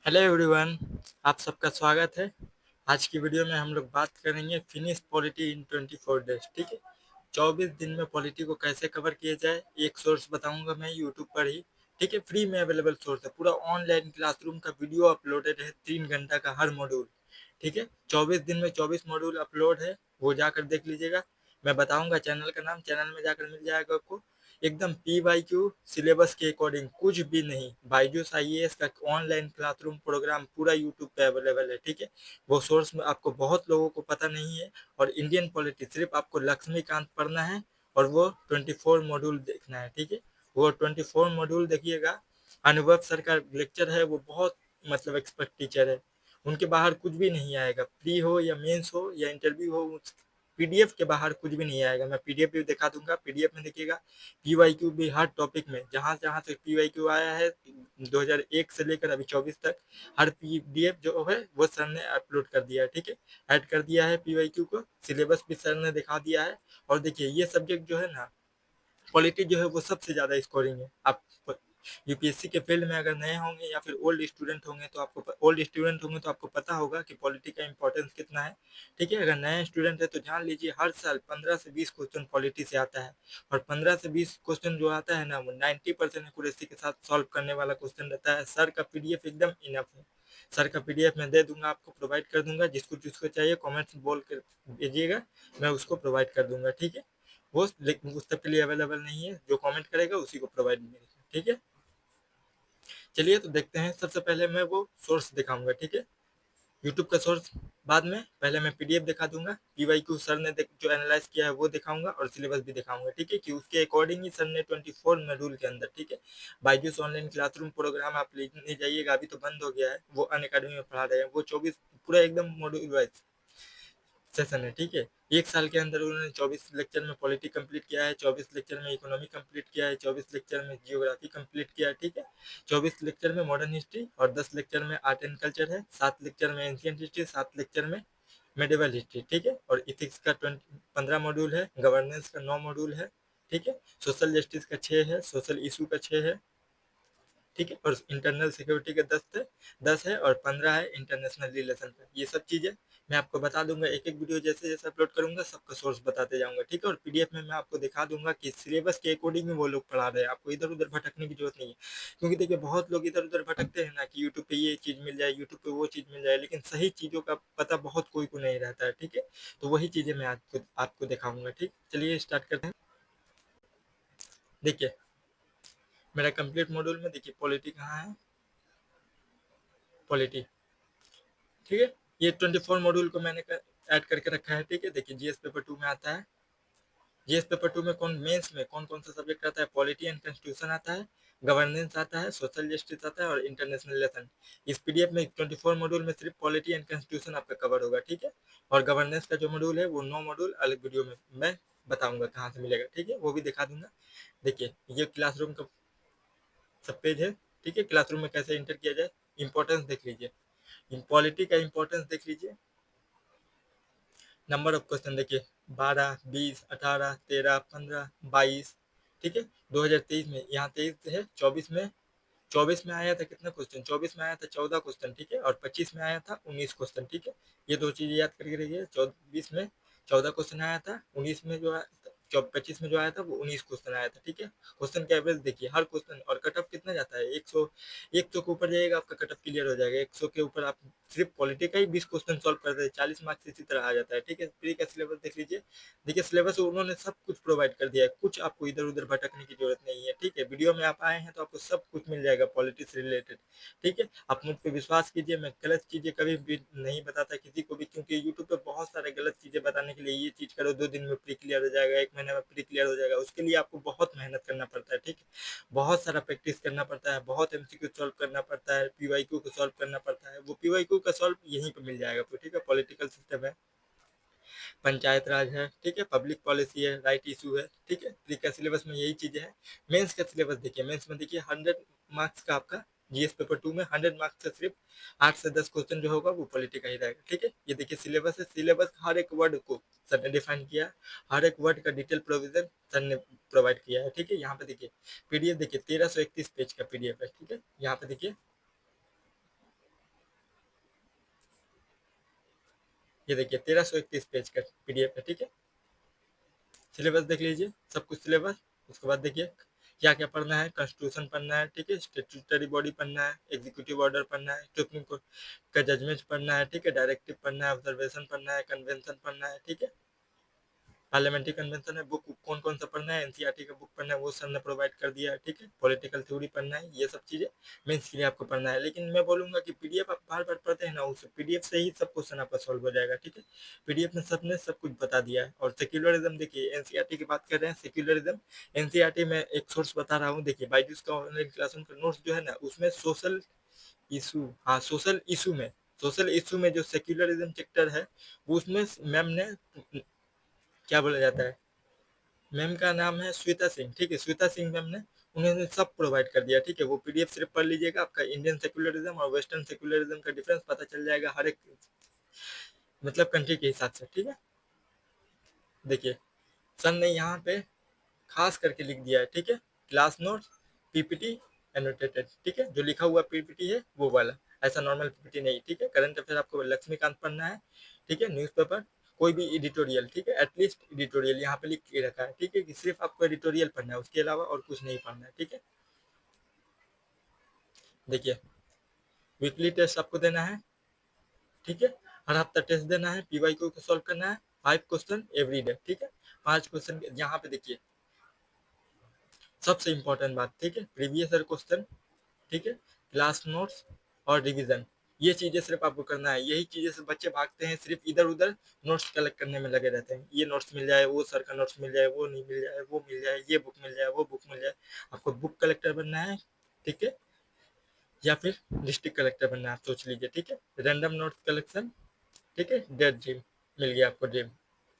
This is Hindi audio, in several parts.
हेलो एवरीवन, आप सबका स्वागत है। आज की वीडियो में हम लोग बात करेंगे फिनिश पॉलिटी इन 24 डेज। ठीक है, 24 दिन में पॉलिटी को कैसे कवर किया जाए। एक सोर्स बताऊंगा मैं यूट्यूब पर ही। ठीक है, फ्री में अवेलेबल सोर्स है, पूरा ऑनलाइन क्लासरूम का वीडियो अपलोडेड है, 3 घंटा का हर मॉड्यूल। ठीक है, 24 दिन में 24 मॉड्यूल अपलोड है, वो जाकर देख लीजिएगा। मैं बताऊंगा चैनल का नाम, चैनल में जाकर मिल जाएगा आपको। एकदम PYQ सिलेबस के अकॉर्डिंग, कुछ भी नहीं। बायजूस IAS का ऑनलाइन क्लासरूम प्रोग्राम पूरा यूट्यूब पे अवेलेबल है। ठीक है, वो सोर्स में आपको बहुत लोगों को पता नहीं है। और इंडियन पॉलिटी सिर्फ आपको लक्ष्मीकांत पढ़ना है और वो 24 मॉड्यूल देखना है। ठीक है, वो 24 मॉड्यूल देखिएगा। अनुभव सर का लेक्चर है, वो बहुत मतलब एक्सपर्ट टीचर है। उनके बाहर कुछ भी नहीं आएगा, प्री हो या मेंस हो या इंटरव्यू हो। PDF के बाहर कुछ भी नहीं आएगा। मैं PDF भी दिखा दूंगा, PDF में देखिएगा। PYQ भी हर टॉपिक में, जहां जहां से PYQ आया है 2001 से लेकर अभी 24 तक, हर PDF जो है वो सर ने अपलोड कर दिया है। ठीक है, ऐड कर दिया है PYQ को, सिलेबस भी सर ने दिखा दिया है। और देखिए, ये सब्जेक्ट जो है ना, पॉलिटी जो है वो सबसे ज़्यादा स्कोरिंग है। आप यूपीएससी के फील्ड में अगर नए होंगे या फिर ओल्ड स्टूडेंट होंगे तो आपको पता होगा कि पॉलिटी का इंपॉर्टेंस कितना है। ठीक है, अगर नए स्टूडेंट है तो जान लीजिए, हर साल 15 से 20 क्वेश्चन पॉलिटी से आता है। और 15 से 20 क्वेश्चन जो आता है ना, वो 90% एक्यूरेसी के साथ सॉल्व करने वाला क्वेश्चन रहता है। सर का PDF एकदम इनफ है। सर का PDF मैं दे दूंगा, आपको प्रोवाइड कर दूंगा। जिसको जिसको चाहिए कॉमेंट्स बोल कर भेजिएगा, मैं उसको प्रोवाइड कर दूंगा। ठीक है, वो लेकिन उस सबके लिए अवेलेबल नहीं है, जो कमेंट करेगा उसी को प्रोवाइड मिलेगा। ठीक है, चलिए तो देखते हैं। सबसे पहले मैं वो सोर्स दिखाऊंगा। ठीक है, यूट्यूब का सोर्स बाद में, पहले मैं PDF दिखा दूंगा। PYQ सर ने जो एनालाइज किया है वो दिखाऊंगा और सिलेबस भी दिखाऊंगा। ठीक है, कि उसके अकॉर्डिंग ही सर ने 24 मॉड्यूल के अंदर, ठीक है, बायजूस ऑनलाइन क्लासरूम प्रोग्राम आप लेने जाइएगा, अभी तो बंद हो गया है, वो अनअकैडमी में पढ़ा रहे हैं। वो 24 पूरा एकदम मॉड्यूल वाइज सेशन है। ठीक है, एक साल के अंदर उन्होंने 24 लेक्चर में पॉलिटी कंप्लीट किया है, 24 लेक्चर में इकोनॉमी कंप्लीट किया है, 24 लेक्चर में जियोग्राफी कंप्लीट किया है। ठीक है, 24 लेक्चर में मॉडर्न हिस्ट्री और 10 लेक्चर में आर्ट एंड कल्चर है, 7 लेक्चर में एंशियंट हिस्ट्री, 7 लेक्चर में मेडिवल हिस्ट्री। ठीक है, और इथिक्स का 15 मॉड्यूल है, गवर्नेंस का 9 मॉड्यूल है। ठीक है, सोशल जस्टिस का 6 है, सोशल इशू का 6 है। ठीक है, और इंटरनल सिक्योरिटी के 10 है और 15 है इंटरनेशनल रिलेशन का। ये सब चीजें मैं आपको बता दूंगा, एक एक वीडियो जैसे जैसे अपलोड करूंगा सबका सोर्स बताते जाऊंगा। ठीक है, और PDF में मैं आपको दिखा दूंगा कि सिलेबस के अकॉर्डिंग वो लोग पढ़ा रहे हैं, आपको इधर उधर भटकने की जरूरत नहीं है। क्योंकि देखिए, बहुत लोग इधर उधर भटकते हैं ना, कि यूट्यूब पे ये चीज मिल जाए, यूट्यूब पे वो चीज मिल जाए, लेकिन सही चीजों का पता बहुत कोई को नहीं रहता है। ठीक है, तो वही चीजें मैं आपको दिखाऊंगा। ठीक, चलिए स्टार्ट करते हैं। देखिए, मेरा कंप्लीट मॉड्यूल में देखिए पॉलिटी कहाँ है, पॉलिटी। ठीक है, ये 24 मॉड्यूल को मैंने ऐड करके रखा है। ठीक है, देखिए GS पेपर 2 में आता है। GS पेपर 2 में मेंस में कौन कौन सा सब्जेक्ट आता है, पॉलिटी एंड कॉन्स्टिट्यूशन आता है, गवर्नेंस आता है, सोशल जस्टिस आता है और इंटरनेशनल रिलेशन। इस PDF में 24 मॉड्यूल में सिर्फ पॉलिटी एंड कॉन्स्टिट्यूशन आपका कवर होगा। ठीक है, और गवर्नेंस का जो मॉड्यूल है वो 9 मॉड्यूल अलग वीडियो में मैं बताऊंगा कहाँ से मिलेगा। ठीक है, वो भी दिखा दूंगा। देखिए, ये क्लासरूम का सब पेज है। ठीक है, क्लासरूम में कैसे इंटर किया जाए, इंपॉर्टेंस देख लीजिए, पॉलिटी का इंपॉर्टेंस देख लीजिए। नंबर ऑफ क्वेश्चन देखिए, 12, 20, 18, 13, 15, 22। ठीक है, 2023 में यहाँ 23 है, 24 में आया था कितना क्वेश्चन, 24 में आया था 14 क्वेश्चन। ठीक है, और 25 में आया था 19 क्वेश्चन। ठीक है, ये दो चीजें याद करके रखिए। 24 में 14 क्वेश्चन आया था, 19 में जो 25 में जो आया था वो 19 क्वेश्चन आया था। ठीक है, क्वेश्चन का एवरेज देखिए हर क्वेश्चन, और कट ऑफ कितना जाता है, 100 के ऊपर जाएगा आपका कट ऑफ क्लियर हो जाएगा। 100 के ऊपर आप सिर्फ पॉलिटी का ही 20 क्वेश्चन सॉल्व कर रहे, 40 मार्क्स इसी तरह आ जाता है। ठीक है, प्री का सिलेबस देख लीजिए। देखिए, सिलेबस उन्होंने सब कुछ प्रोवाइड कर दिया है, कुछ आपको इधर उधर भटकने की जरूरत नहीं है। ठीक है, वीडियो में आप आए हैं तो आपको सब कुछ मिल जाएगा पॉलिटिक्स रिलेटेड। ठीक है, आप मुझ पर विश्वास कीजिए, मैं गलत चीजें कभी भी नहीं बताता किसी को भी, क्योंकि यूट्यूब पे बहुत सारे गलत चीजें बताने के लिए, ये चीज करो 2 दिन में प्री क्लियर हो जाएगा, 1 महीने में प्री क्लियर हो जाएगा, उसके लिए आपको बहुत मेहनत करना पड़ता है। ठीक है, बहुत सारा प्रैक्टिस करना पड़ता है, बहुत MCQ सॉल्व करना पड़ता है, PYQ को सॉल्व करना पड़ता है। वो PYQ का सॉल्व यहीं पे मिल जाएगा आपको। ठीक है, पॉलिटिकल सिस्टम है, पंचायत राज है। ठीक है, पब्लिक पॉलिसी है, राइट इशू है। ठीक है, प्री का सिलेबस में यही चीजें हैं। मेंस का सिलेबस देखिए, मेंस में देखिए 100 मार्क्स का आपका GS पेपर 2 में 100 मार्क्स से सिर्फ 8 से 10 क्वेश्चन जो होगा वो पॉलिटी का ही रहेगा। ठीक है, ये देखिए सिलेबस है, सिलेबस हर एक वर्ड को सर ने डिफाइन किया, हर एक वर्ड का डिटेल प्रोविजन सर ने प्रोवाइड किया है। ठीक है, यहाँ पे देखिए PDF देखिए 1331 पेज का PDF है। ठीक है, यहाँ पे देखिए ये देखिए 1331 पेज का पीडीएफ है, ठीक है। सिलेबस देख लीजिए, सब कुछ सिलेबस। उसके बाद देखिए क्या क्या पढ़ना है। कॉन्स्टिट्यूशन पढ़ना है, ठीक है। स्टेट्यूटरी बॉडी पढ़ना है, एग्जीक्यूटिव ऑर्डर पढ़ना है, सुप्रीम कोर्ट का जजमेंट पढ़ना है, ठीक है। डायरेक्टिव पढ़ना है, ऑब्जर्वेशन पढ़ना है, कन्वेंशन पढ़ना है, ठीक है। पार्लियामेंट्री कन्वेंशन है, बुक कौन कौन सा पढ़ना है, एनसीईआरटी का बुक पढ़ना है, वो सर ने प्रोवाइड कर दिया है, ठीक है। पॉलिटिकल थ्योरी पढ़ना है, ये सब चीजें मेंस के लिए आपको पढ़ना है। लेकिन मैं बोलूंगा कि पीडीएफ आप बार बार पढ़ते हैं ना, उस पीडीएफ से ही सब क्वेश्चन आपका सॉल्व हो जाएगा, ठीक है। पीडीएफ में सबने सब कुछ बता दिया है। और सेक्युलरिज्म देखिए, एनसीईआरटी की बात कर रहे हैं, सेक्युलरिज्म एनसीईआरटी में एक सोर्स बता रहा हूँ। देखिए बायजूस का ऑनलाइन क्लासरूम का नोट्स जो है ना, उसमें सोशल इशू, हाँ सोशल इशू में जो सेक्युलरिज्म चैप्टर है, उसमें मैम ने क्या बोला जाता है, मैम का नाम है श्वेता सिंह, ठीक है। श्वेता सिंह मैम ने उन्होंने सब प्रोवाइड कर दिया, ठीक है। वो पीडीएफ सिर्फ पढ़ लीजिएगा, आपका इंडियन सेक्युलरिज्म और वेस्टर्न सेक्युलरिज्म का डिफरेंस पता चल जाएगा हर एक मतलब कंट्री के हिसाब से, ठीक है। देखिए सर ने यहाँ पे खास करके लिख दिया है, ठीक है। क्लास नोट पीपीटी एनोटेटेड, ठीक है। जो लिखा हुआ पीपीटी है वो वाला, ऐसा नॉर्मल पीपीटी नहीं, ठीक है। करंट अफेयर आपको लक्ष्मीकांत पढ़ना है, ठीक है। न्यूज़पेपर कोई भी एडिटोरियल, ठीक है। एटलीस्ट एडिटोरियल यहाँ पे लिख के रखा है, ठीक है, कि सिर्फ आपको एडिटोरियल पढ़ना है, उसके अलावा और कुछ नहीं पढ़ना है, ठीक है। देखिए वीकली टेस्ट आपको देना है, ठीक है। हर हफ्ता टेस्ट देना है, पीवाईक्यू को सॉल्व करना है, 5 क्वेश्चन एवरी डे, ठीक है। 5 क्वेश्चन यहाँ पे देखिए सबसे इंपॉर्टेंट बात, ठीक है, प्रीवियस ईयर क्वेश्चन, ठीक है, क्लास नोट्स और रिवीजन, ये चीजें सिर्फ आपको करना है। यही चीजें से बच्चे भागते हैं, सिर्फ इधर उधर नोट्स कलेक्ट करने में लगे रहते हैं। ये नोट्स मिल जाए, वो सर का नोट्स मिल जाए, वो नहीं मिल जाए, वो मिल जाए, ये बुक मिल जाए, वो बुक मिल जाए। आपको बुक कलेक्टर बनना है, ठीक है, या फिर डिस्ट्रिक्ट कलेक्टर बनना है, आप सोच लीजिए, ठीक है। रैंडम नोट्स कलेक्शन, ठीक है, डेड ड्रीम मिल गया आपको ड्रीम,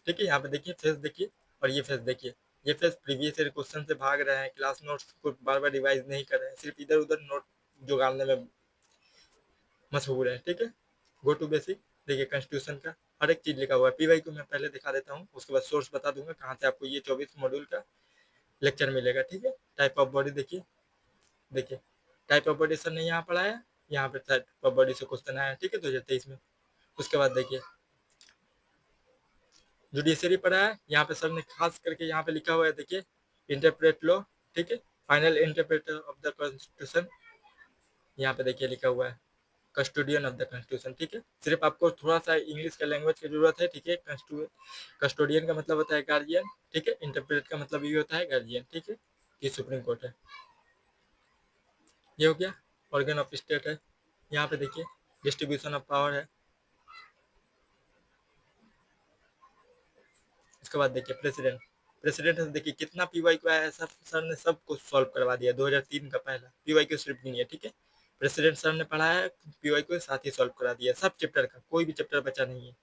ठीक है। यहाँ पे देखिए फेस देखिए, और ये फेस देखिए, ये फेस प्रीवियस ईयर क्वेश्चन से भाग रहे हैं, क्लास नोट्स को बार बार रिवाइज नहीं कर रहे हैं, सिर्फ इधर उधर नोट जुगाड़ने में मशहूर है, ठीक है। गो टू बेसिक, देखिए कॉन्स्टिट्यूशन का हर एक चीज लिखा हुआ है। पीवाई को मैं पहले दिखा देता हूँ, उसके बाद सोर्स बता दूंगा कहाँ से आपको ये 24 मॉड्यूल का लेक्चर मिलेगा, ठीक है। टाइप ऑफ बॉडी देखिए, देखिए टाइप ऑफ बॉडी सर ने यहाँ पढ़ाया, यहाँ पे टाइप ऑफ बॉडी से क्वेश्चन आया, ठीक है, 2023 में। उसके बाद देखिए जुडिशरी पढ़ा है, यहाँ पे सर ने खास करके यहाँ पे लिखा हुआ है, देखिए इंटरप्रेट लॉ, ठीक है, final interpreter of the constitution, यहाँ पे देखिए लिखा हुआ है कस्टोडियन ऑफ द कॉन्स्टिट्यूशन, ठीक है। सिर्फ आपको थोड़ा सा इंग्लिश का लैंग्वेज की जरूरत है, ठीक है। कस्टोडियन का मतलब होता है गार्जियन, ठीक है। इंटरप्रेट का मतलब ये होता है गार्जियन, ठीक है, ये सुप्रीम कोर्ट है। ये हो गया ऑर्गन ऑफ स्टेट है, यहाँ पे देखिए डिस्ट्रीब्यूशन ऑफ पावर है। इसके बाद देखिए प्रेसिडेंट, प्रेसिडेंट देखिए कितना पीवाई को आया है, सब सर ने सब कुछ सॉल्व करवा दिया। 2003 का पहला पीवाई को सिर्फ नहीं है, ठीक है। प्रेसिडेंट सर ने पढ़ाया है, पीवाई को साथ ही सॉल्व करा दिया सब चैप्टर का, कोई भी चैप्टर बचा नहीं है।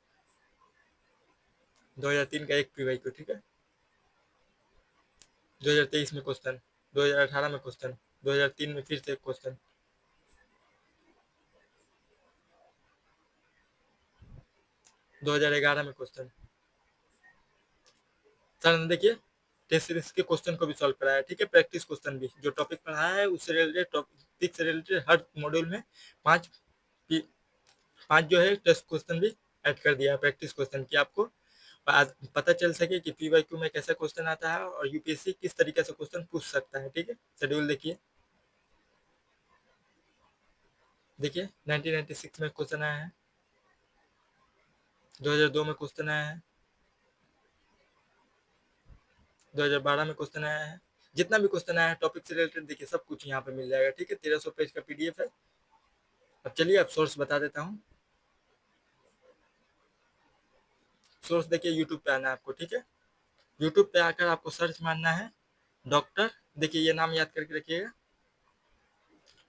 2003 का एक पीवाई को, ठीक है। 2023 में क्वेश्चन, 2018 में क्वेश्चन, 2003 में फिर से एक क्वेश्चन, 2011 में क्वेश्चन। सर ने देखिए टेस्ट सीरीज के क्वेश्चन को भी सॉल्व कराया, ठीक है। प्रैक्टिस क्वेश्चन भी जो टॉपिक पढ़ाया है उससे रिलेटेड, टॉपिक से रिलेटेड हर मॉड्यूल में पांच पांच जो है टेस्ट क्वेश्चन भी ऐड कर दिया है, प्रैक्टिस क्वेश्चन की, आपको पता चल सके कि पीवाईक्यू में कैसा क्वेश्चन आता है और यूपीएससी किस तरीके से क्वेश्चन पूछ सकता है, ठीक है। शेड्यूल देखिए, देखिए 1996 में क्वेश्चन आया है, 2002 में क्वेश्चन आया है, 2012 में क्वेश्चन आया है। जितना भी क्वेश्चन आया है टॉपिक से रिलेटेड देखिए सब कुछ यहाँ पे मिल जाएगा, ठीक है। 1300 पेज का पीडीएफ है। अब चलिए अब सोर्स बता देता हूँ। सोर्स देखिए यूट्यूब पे आना है आपको, ठीक है। यूट्यूब पे आकर आपको सर्च मारना है डॉक्टर, देखिए ये नाम याद करके रखिएगा,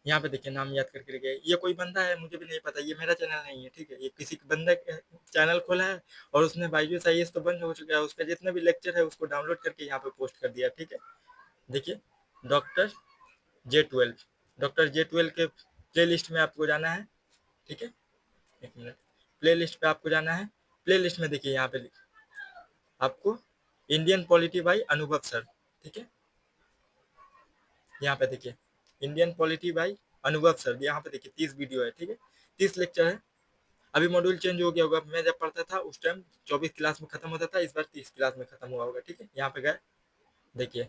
यहाँ पे देखिए नाम याद करके रखिएगा। ये कोई बंदा है, मुझे भी नहीं पता, ये मेरा चैनल नहीं है, ठीक है। ये किसी बंदे का चैनल खोला है और उसने बाईजूस आईएएस तो बंद हो चुका है, उसका जितना भी लेक्चर है उसको डाउनलोड करके यहाँ पे पोस्ट कर दिया, ठीक है। देखिए डॉक्टर J12, डॉक्टर J12 के प्ले लिस्ट में आपको जाना है, ठीक है। एक मिनट, प्ले लिस्ट पे आपको जाना है। प्ले लिस्ट में देखिए यहाँ पे आपको इंडियन पॉलिटी बाई अनुभव सर, ठीक है। यहाँ पे देखिए इंडियन पॉलिटी बाई अनुभव सर, यहाँ पे देखिए 30 वीडियो है, ठीक है, 30 लेक्चर है। अभी मॉड्यूल चेंज हो गया होगा, मैं जब पढ़ता था उस टाइम 24 क्लास में खत्म होता था, इस बार 30 क्लास में खत्म हुआ होगा। ठीक है, यहाँ पे गए, देखिए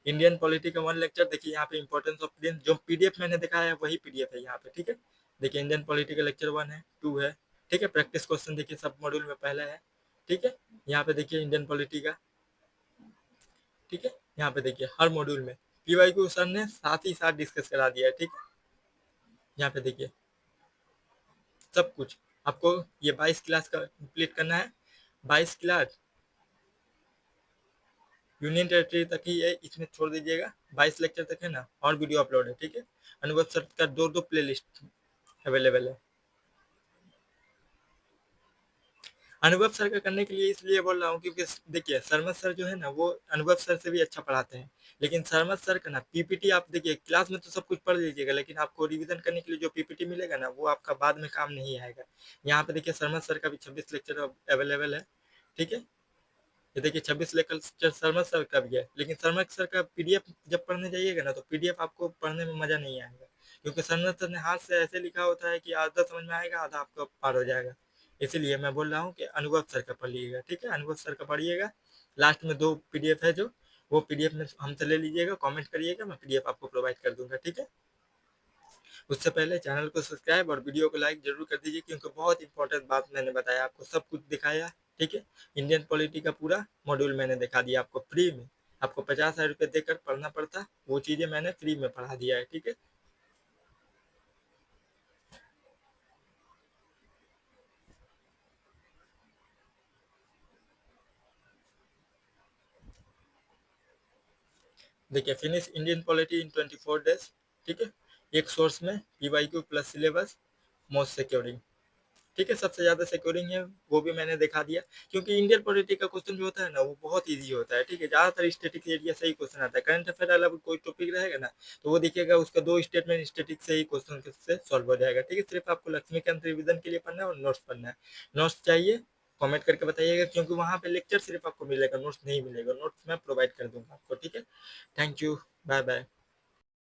इंडियन पॉलिटी का 1 लेक्चर, देखिए यहाँ पे इंपॉर्टेंस ऑफ प्रिंस, जो पीडीएफ मैंने दिखाया है वही पीडीएफ है यहाँ पे। ठीक है, देखिए इंडियन पॉलिटी का लेक्चर 1 है, 2 है। ठीक है, प्रैक्टिस क्वेश्चन देखिए सब मॉड्यूल में पहले है। ठीक है, यहाँ पे देखिए इंडियन पॉलिटी का, ठीक है, यहाँ पे देखिए हर मॉड्यूल में पीवाई को सर ने साथ ही साथ डिस्कस करा दिया है। ठीक है, यहाँ पे देखिए सब कुछ आपको, ये 22 क्लास का कंप्लीट करना है। 22 क्लास यूनियन टेरिटरी तक ही है, इसमें छोड़ दीजिएगा। 22 लेक्चर तक है ना, और वीडियो अपलोड है। ठीक है, अनुभव सर का दो दो प्ले लिस्ट अवेलेबल है। अनुभव सर का करने के लिए इसलिए बोल रहा हूँ क्योंकि देखिए सरमत सर जो है ना वो अनुभव सर से भी अच्छा पढ़ाते हैं, लेकिन सरमत सर का ना पीपीटी, आप देखिए क्लास में तो सब कुछ पढ़ लीजिएगा, लेकिन आपको रिवीजन करने के लिए जो पीपीटी मिलेगा ना वो आपका बाद में काम नहीं आएगा। यहाँ पे देखिए सरमत सर का भी 26 लेक्चर अवेलेबल है। ठीक है, ये देखिए 26 लेक्चर सरमत सर का भी है, लेकिन सरमत सर का पीडीएफ जब पढ़ने जाइएगा ना तो पीडीएफ आपको पढ़ने में मजा नहीं आएगा, क्योंकि सरमत सर ने हाथ से ऐसे लिखा होता है कि आधा समझ में आएगा, आधा आपका पार हो जाएगा। इसीलिए मैं बोल रहा हूँ कि अनुभव सर का पढ़िएगा। ठीक है, अनुभव सर का पढ़िएगा। लास्ट में 2 पीडीएफ है जो, वो पीडीएफ में हमसे ले लीजिएगा, कमेंट करिएगा, मैं पीडीएफ आपको प्रोवाइड कर दूंगा। ठीक है, उससे पहले चैनल को सब्सक्राइब और वीडियो को लाइक जरूर कर दीजिए, क्योंकि बहुत इंपॉर्टेंट बात मैंने बताया आपको, सब कुछ दिखाया। ठीक है, इंडियन पॉलिटी का पूरा मॉड्यूल मैंने दिखा दिया आपको फ्री में। आपको 50,000 रुपये देकर पढ़ना पड़ता, वो चीज़ें मैंने फ्री में पढ़ा दिया है। ठीक है, देखिए फिनिश इंडियन पॉलिटी इन 24 डेज। ठीक है, एक सोर्स में PYQ plus syllabus, most securing. ठीक है, सबसे ज्यादा सिक्योरिंग है वो भी मैंने दिखा दिया, क्योंकि इंडियन पॉलिटी का क्वेश्चन जो होता है ना वो बहुत इजी होता है। ठीक है, ज्यादातर स्टेटिक एरिया से ही क्वेश्चन आता है, करंट अफेयर वाला कोई टॉपिक रहेगा ना तो वो देखिएगा उसका 2 स्टेटमेंट स्टेटिक से ही क्वेश्चन से सॉल्व हो जाएगा। ठीक है, सिर्फ आपको लक्ष्मीकांत रिवीजन के लिए पढ़ना है और नोट्स पढ़ना है। नोट्स चाहिए कमेंट करके बताइएगा, क्योंकि वहाँ पे लेक्चर सिर्फ आपको मिलेगा, नोट्स नहीं मिलेगा, नोट्स मैं प्रोवाइड कर दूंगा आपको। ठीक है, थैंक यू, बाय बाय।